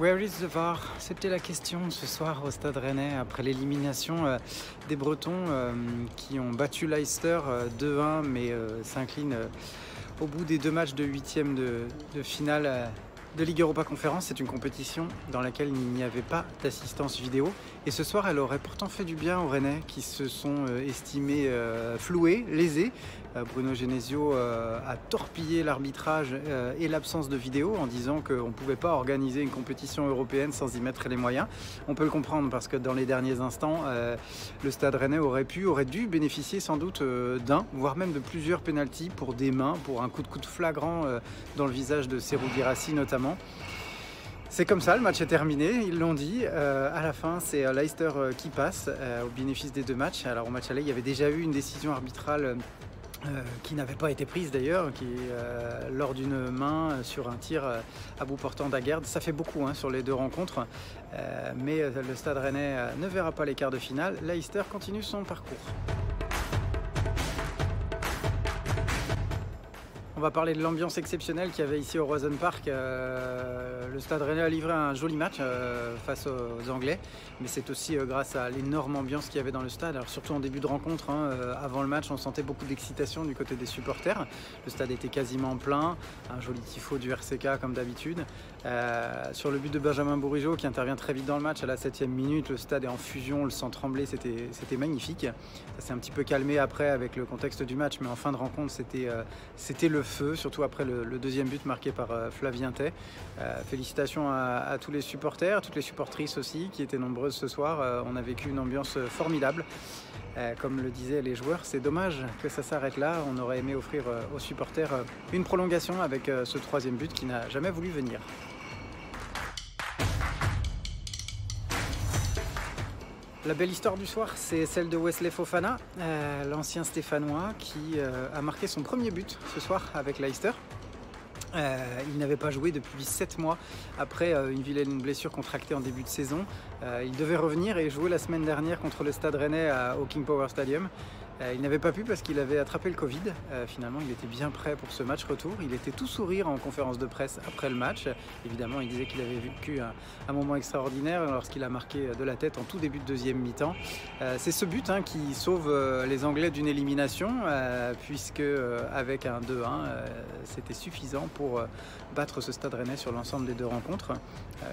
Where is the VAR? C'était la question ce soir au Stade Rennais après l'élimination des Bretons qui ont battu Leicester 2-1 mais s'inclinent au bout des 2 matchs de huitième de finale de Ligue Europa Conférence. C'est une compétition dans laquelle il n'y avait pas d'assistance vidéo. Et ce soir, elle aurait pourtant fait du bien aux Rennais qui se sont estimés floués, lésés. Bruno Genesio a torpillé l'arbitrage et l'absence de vidéo en disant qu'on ne pouvait pas organiser une compétition européenne sans y mettre les moyens. On peut le comprendre parce que dans les derniers instants, le Stade Rennais aurait dû bénéficier sans doute d'un, voire même de plusieurs pénaltys pour des mains, pour un coup de coude flagrant dans le visage de Serhou Guirassy notamment. C'est comme ça, le match est terminé, ils l'ont dit. À la fin, c'est Leicester qui passe au bénéfice des 2 matchs. Alors au match aller, il y avait déjà eu une décision arbitrale qui n'avait pas été prise d'ailleurs, qui lors d'une main sur un tir à bout portant d'Aguerd. Ça fait beaucoup sur les 2 rencontres, mais le Stade Rennais ne verra pas les quarts de finale. Leicester continue son parcours. On va parler de l'ambiance exceptionnelle qu'il y avait ici au Roazhon Park. Le Stade Rennais a livré un joli match face aux Anglais, mais c'est aussi grâce à l'énorme ambiance qu'il y avait dans le stade. Alors surtout en début de rencontre, avant le match, on sentait beaucoup d'excitation du côté des supporters. Le stade était quasiment plein, un joli tifo du RCK comme d'habitude. Sur le but de Benjamin Bourigeaud qui intervient très vite dans le match à la 7e minute, le stade est en fusion, le sang tremblait, c'était magnifique. Ça s'est un petit peu calmé après avec le contexte du match, mais en fin de rencontre, c'était le feu, surtout après le deuxième but marqué par Flavien Tay. Félicitations à tous les supporters, toutes les supportrices aussi qui étaient nombreuses ce soir. On a vécu une ambiance formidable. Comme le disaient les joueurs, c'est dommage que ça s'arrête là. On aurait aimé offrir aux supporters une prolongation avec ce 3e but qui n'a jamais voulu venir. La belle histoire du soir, c'est celle de Wesley Fofana, l'ancien Stéphanois qui a marqué son premier but ce soir avec Leicester. Il n'avait pas joué depuis 7 mois après une vilaine blessure contractée en début de saison. Il devait revenir et jouer la semaine dernière contre le Stade Rennais au King Power Stadium. Il n'avait pas pu parce qu'il avait attrapé le Covid. Finalement, il était bien prêt pour ce match retour. Il était tout sourire en conférence de presse après le match. Évidemment, il disait qu'il avait vécu un moment extraordinaire lorsqu'il a marqué de la tête en tout début de 2e mi-temps. C'est ce but qui sauve les Anglais d'une élimination, puisque avec un 2-1, c'était suffisant pour battre ce Stade Rennais sur l'ensemble des 2 rencontres.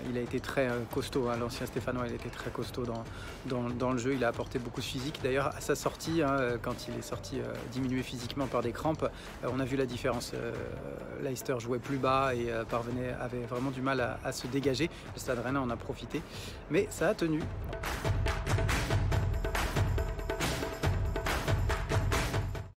Il a été très costaud, l'ancien Stéphanois, il était très costaud dans le jeu. Il a apporté beaucoup de physique. D'ailleurs, à sa sortie, quand il est sorti diminué physiquement par des crampes, on a vu la différence. Leicester jouait plus bas et avait vraiment du mal à se dégager. Le Stade Rennais en a profité, mais ça a tenu.